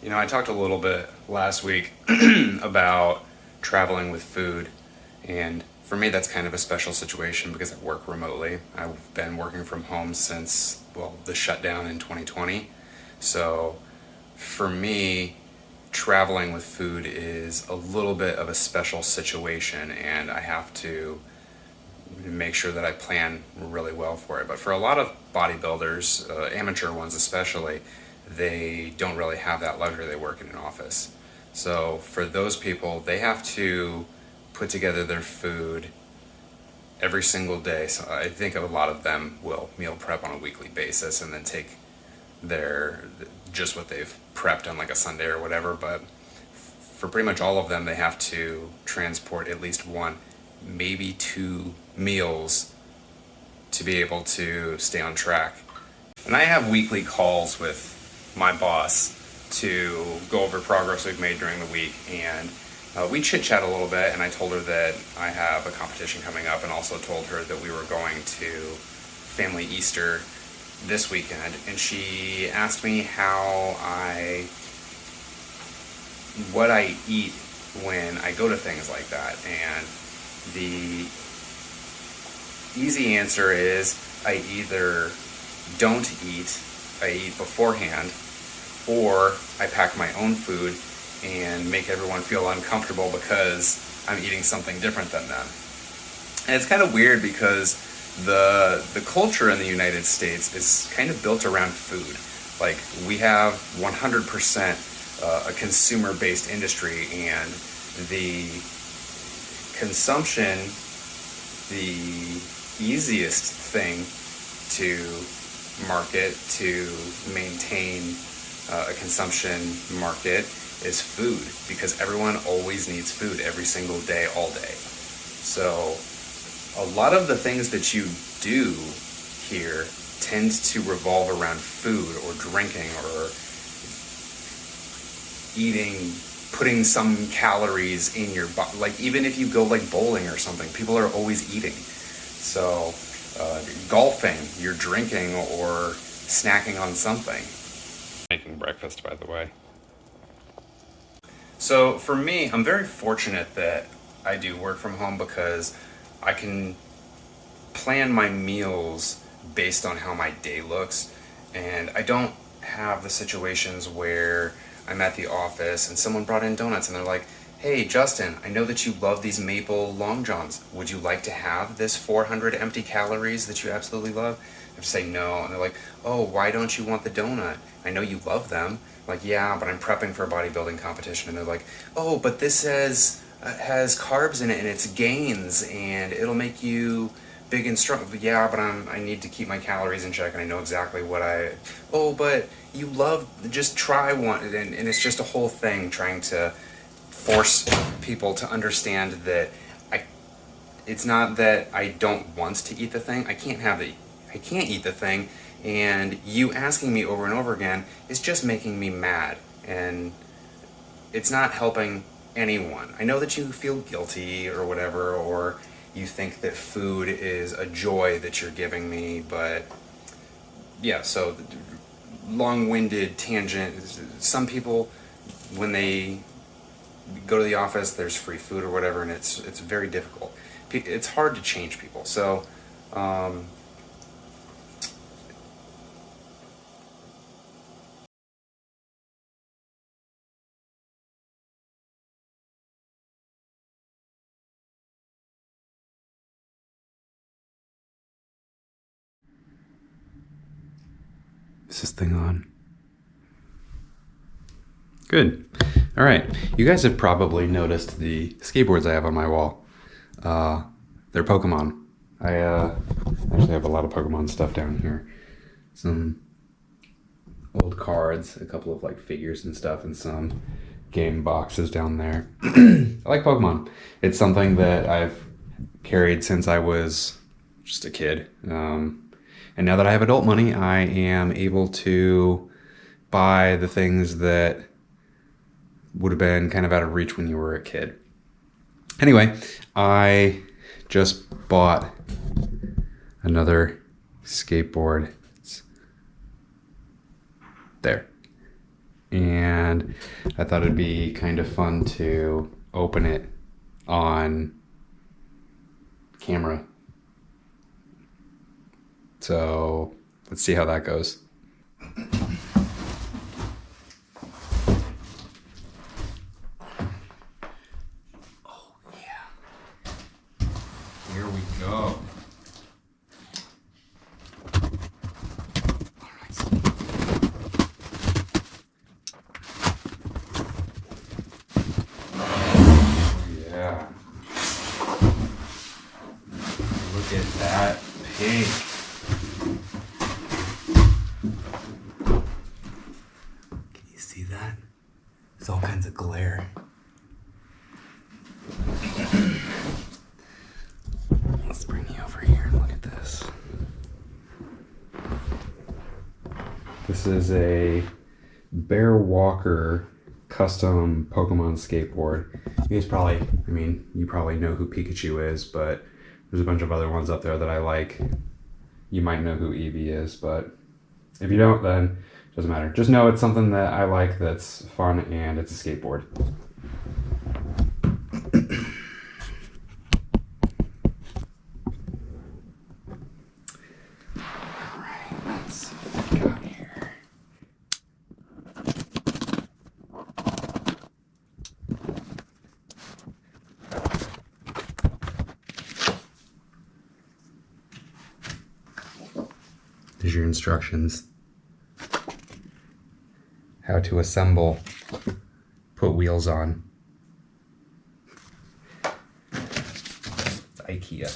I talked a little bit last week about traveling with food, and for me, that's kind of a special situation because I work remotely. I've been working from home since, well, the shutdown in 2020. So for me, traveling with food is a little bit of a special situation, and I have to make sure that I plan really well for it. But for a lot of bodybuilders, amateur ones especially, they don't really have that luxury. They work in an office. So for those people, they have to put together their food every single day. So I think a lot of them will meal prep on a weekly basis and then take their just what they've prepped on like a Sunday or whatever. But for pretty much all of them, they have to transport at least one, maybe two meals to be able to stay on track. And I have weekly calls with my boss to go over progress we've made during the week, and we chit chat a little bit, and I told her that I have a competition coming up, and also told her that we were going to Family Easter this weekend, and she asked me what I eat when I go to things like that, and the easy answer is I either don't eat, I eat beforehand, or I pack my own food and make everyone feel uncomfortable because I'm eating something different than them. And it's kind of weird because the culture in the United States is kind of built around food. Like, we have 100% a consumer-based industry, and the consumption, the easiest thing to market, to maintain a consumption market, is food, because everyone always needs food every single day, all day. So a lot of the things that you do here tend to revolve around food or drinking or eating, putting some calories in your body. Like, even if you go like bowling or something, people are always eating. So golfing, you're drinking or snacking on something. Making breakfast, by the way. So for me, I'm very fortunate that I do work from home because I can plan my meals based on how my day looks, and I don't have the situations where I'm at the office and someone brought in donuts and they're like, "Hey Justin, I know that you love these maple long johns. Would you like to have this 400 empty calories that you absolutely love?" I say no, and they're like, "Oh, why don't you want the donut? I know you love them." I'm like, "Yeah, but I'm prepping for a bodybuilding competition." And they're like, "Oh, but this has carbs in it and it's gains and it'll make you big and strong." But yeah, but I need to keep my calories in check, and I know exactly what "Oh, but you love, just try one." And it's just a whole thing trying to force people to understand that it's not that I don't want to eat the thing. I can't eat the thing, and you asking me over and over again is just making me mad, and it's not helping anyone. I know that you feel guilty or whatever, or you think that food is a joy that you're giving me, but yeah, so long-winded tangent. Some people, when they go to the office, there's free food or whatever, and it's very difficult. It's hard to change people. So is this thing on? Good. All right. You guys have probably noticed the skateboards I have on my wall. They're Pokemon. I actually have a lot of Pokemon stuff down here. Some old cards, a couple of like figures and stuff, and some game boxes down there. I like Pokemon. It's something that I've carried since I was just a kid. And now that I have adult money, I am able to buy the things that would have been kind of out of reach when you were a kid. Anyway, I just bought another skateboard. It's there. and I thought it'd be kind of fun to open it on camera. So let's see how that goes. Oh yeah. Here we go. Yeah. Look at that pink. Can you see that? There's all kinds of glare. Let's bring you over here and look at this. This is a Bear Walker custom Pokemon skateboard. You guys probably, you probably know who Pikachu is, but there's a bunch of other ones up there that I like. You might know who Eevee is, but if you don't, then it doesn't matter. Just know it's something that I like that's fun, and it's a skateboard. Alright, let's see what we got here. Here's your instructions. How to assemble, put wheels on. It's IKEA.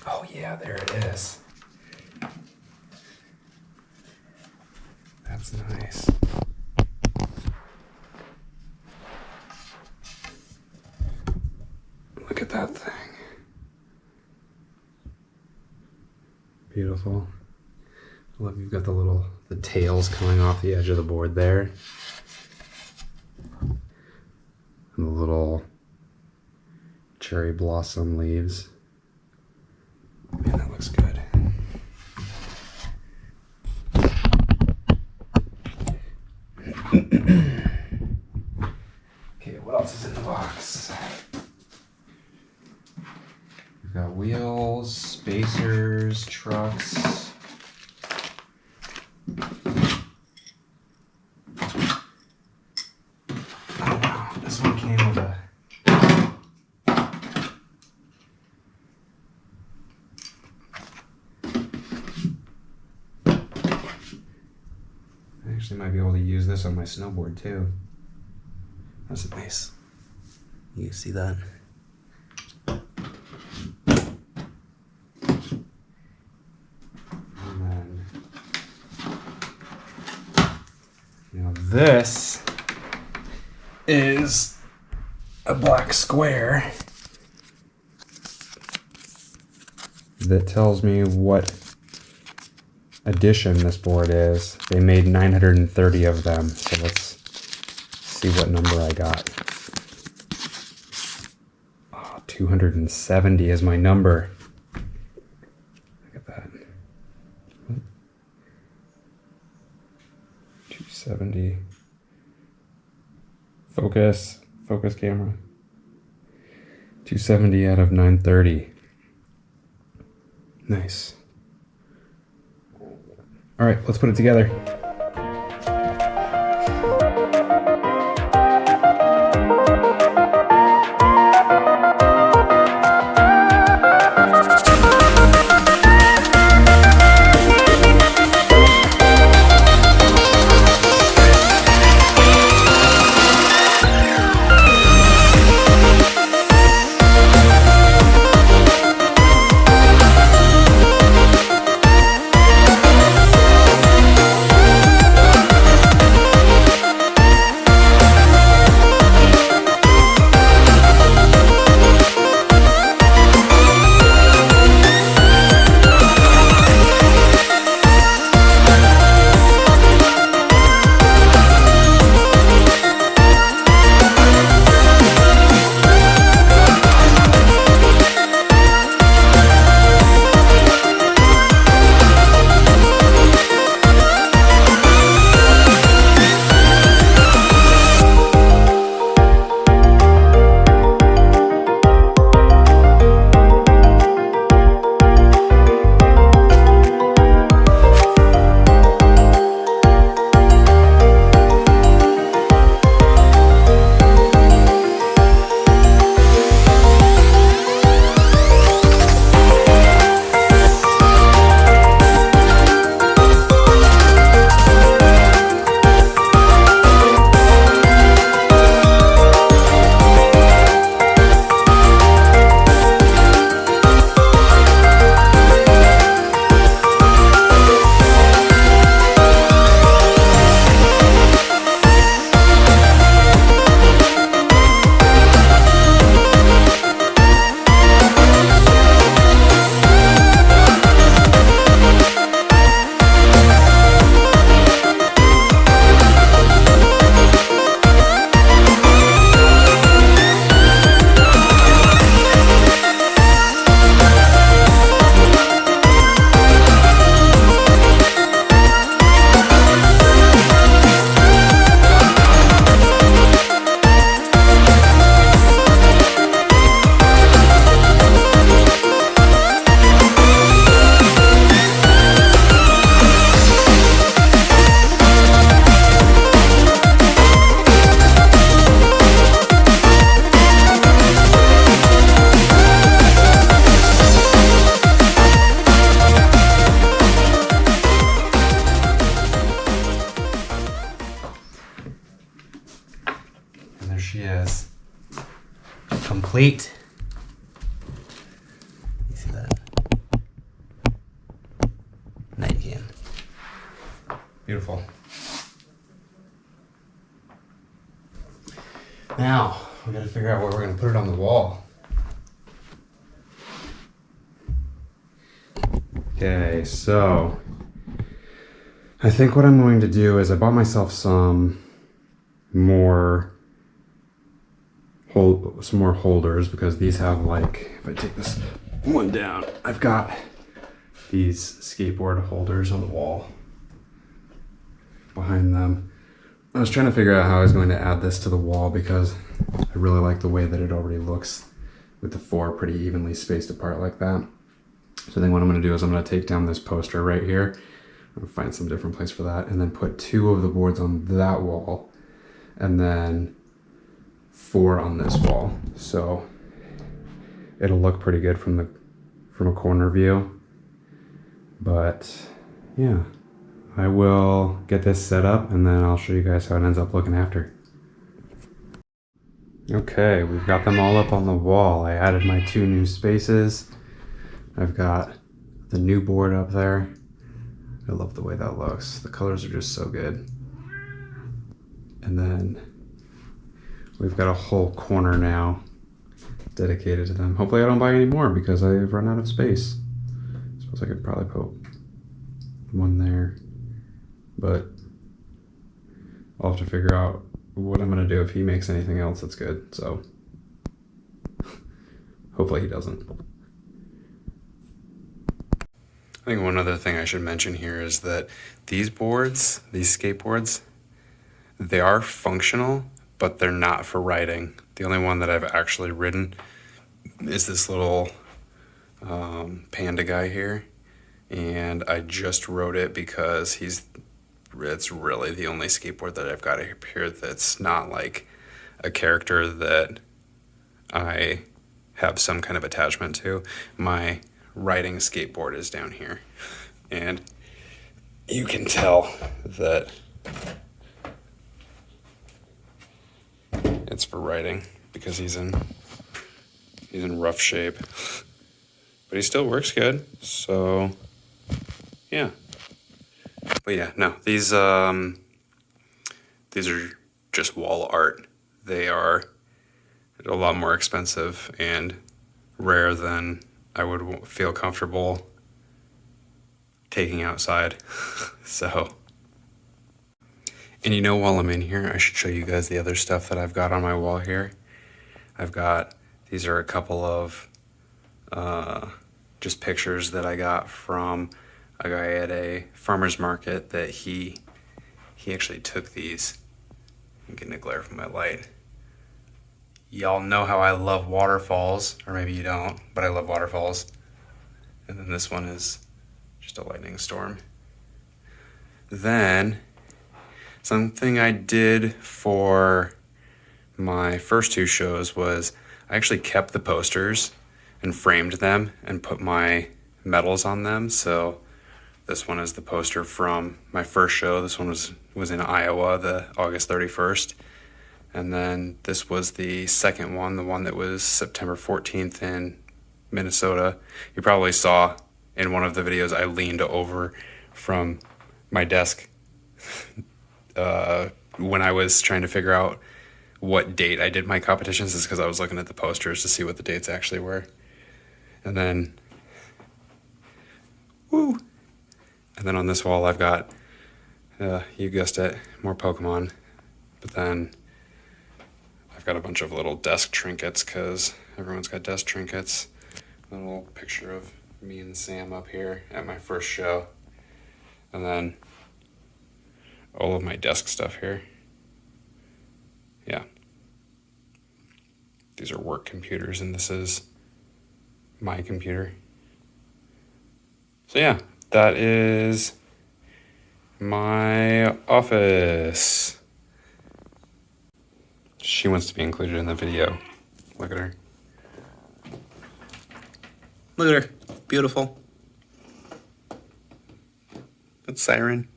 Oh yeah, there it is. That's nice. Look at that thing. Beautiful. I love you've got the tails coming off the edge of the board there. And the little cherry blossom leaves. Man, that looks good. Okay, what else is in the box? We've got wheels, spacers, trucks. Oh wow, this one came with a I actually might be able to use this on my snowboard too. That's nice. You can see that. And then, now this is a black square that tells me what edition this board is. They made 930 of them, so let's see what number I got. Oh, 270 is my number. Look at that. 270. Focus camera. 270 out of 930. Nice. All right, let's put it together. she is. Complete. You see that? Night can. Beautiful. Now, we gotta figure out where we're gonna put it on the wall. Okay, so I think what I'm going to do is I bought myself some more holders because these have, like, if I take this one down, I've got these skateboard holders on the wall behind them. I was trying to figure out how I was going to add this to the wall because I really like the way that it already looks with the four pretty evenly spaced apart like that. So I think what I'm going to do is I'm going to take down this poster right here. I'm going to find some different place for that and then put 2 of the boards on that wall and then 4 on this wall. So it'll look pretty good from a corner view. But yeah, I will get this set up and then I'll show you guys how it ends up looking after. Okay, we've got them all up on the wall. I added my 2 new spaces. I've got the new board up there. I love the way that looks. The colors are just so good. And then we've got a whole corner now dedicated to them. Hopefully I don't buy any more because I've run out of space. I suppose I could probably put one there, but I'll have to figure out what I'm gonna do if he makes anything else that's good. So hopefully he doesn't. I think one other thing I should mention here is that these boards, these skateboards, they are functional, but they're not for riding. The only one that I've actually ridden is this little panda guy here. And I just rode it because it's really the only skateboard that I've got up here that's not like a character that I have some kind of attachment to. My riding skateboard is down here, and you can tell that it's for riding because he's in rough shape, but he still works good. So yeah, but yeah, no, these are just wall art. They are a lot more expensive and rare than I would feel comfortable taking outside. So, and you know, while I'm in here, I should show you guys the other stuff that I've got on my wall here. These are a couple of just pictures that I got from a guy at a farmer's market that he actually took these. I'm getting a glare from my light. Y'all know how I love waterfalls, or maybe you don't, but I love waterfalls. And then this one is just a lightning storm. Then, something I did for my first 2 shows was I actually kept the posters and framed them and put my medals on them. So this one is the poster from my first show. This one was in Iowa, the August 31st. And then this was the second one, the one that was September 14th in Minnesota. You probably saw in one of the videos I leaned over from my desk when I was trying to figure out what date I did my competitions. Is because I was looking at the posters to see what the dates actually were. And then, woo! And then on this wall I've got, you guessed it, more Pokemon. But then I've got a bunch of little desk trinkets because everyone's got desk trinkets. A little picture of me and Sam up here at my first show. And then all of my desk stuff here. Yeah. These are work computers and this is my computer. So yeah, that is my office. She wants to be included in the video. Look at her. Look at her. Beautiful. That's Siren.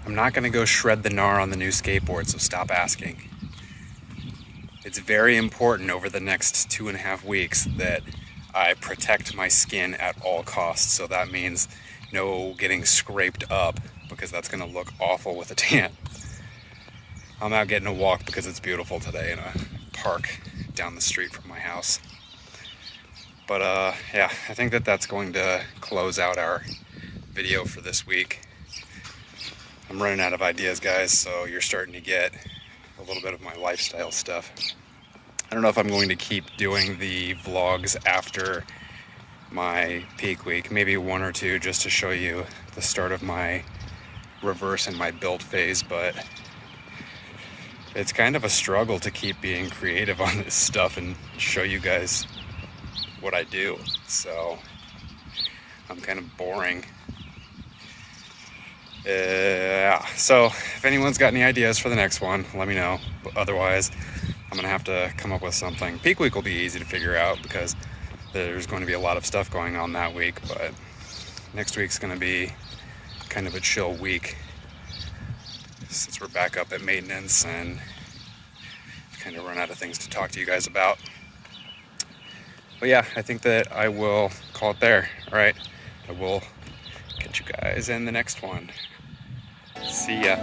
I'm not going to go shred the gnar on the new skateboard, so stop asking. It's very important over the next 2.5 weeks that I protect my skin at all costs. So that means no getting scraped up, because that's going to look awful with a tan. I'm out getting a walk because it's beautiful today in a park down the street from my house. But yeah, I think that that's going to close out our video for this week. I'm running out of ideas, guys, so you're starting to get a little bit of my lifestyle stuff. I don't know if I'm going to keep doing the vlogs after my peak week, maybe 1 or 2, just to show you the start of my reverse and my build phase, but it's kind of a struggle to keep being creative on this stuff and show you guys what I do. So I'm kind of boring. So if anyone's got any ideas for the next one, let me know. But otherwise, I'm gonna have to come up with something. Peak week will be easy to figure out because there's going to be a lot of stuff going on that week, but next week's gonna be kind of a chill week since we're back up at maintenance and kind of run out of things to talk to you guys about. But yeah, I think that I will call it there. All right, I will catch you guys in the next one. See ya.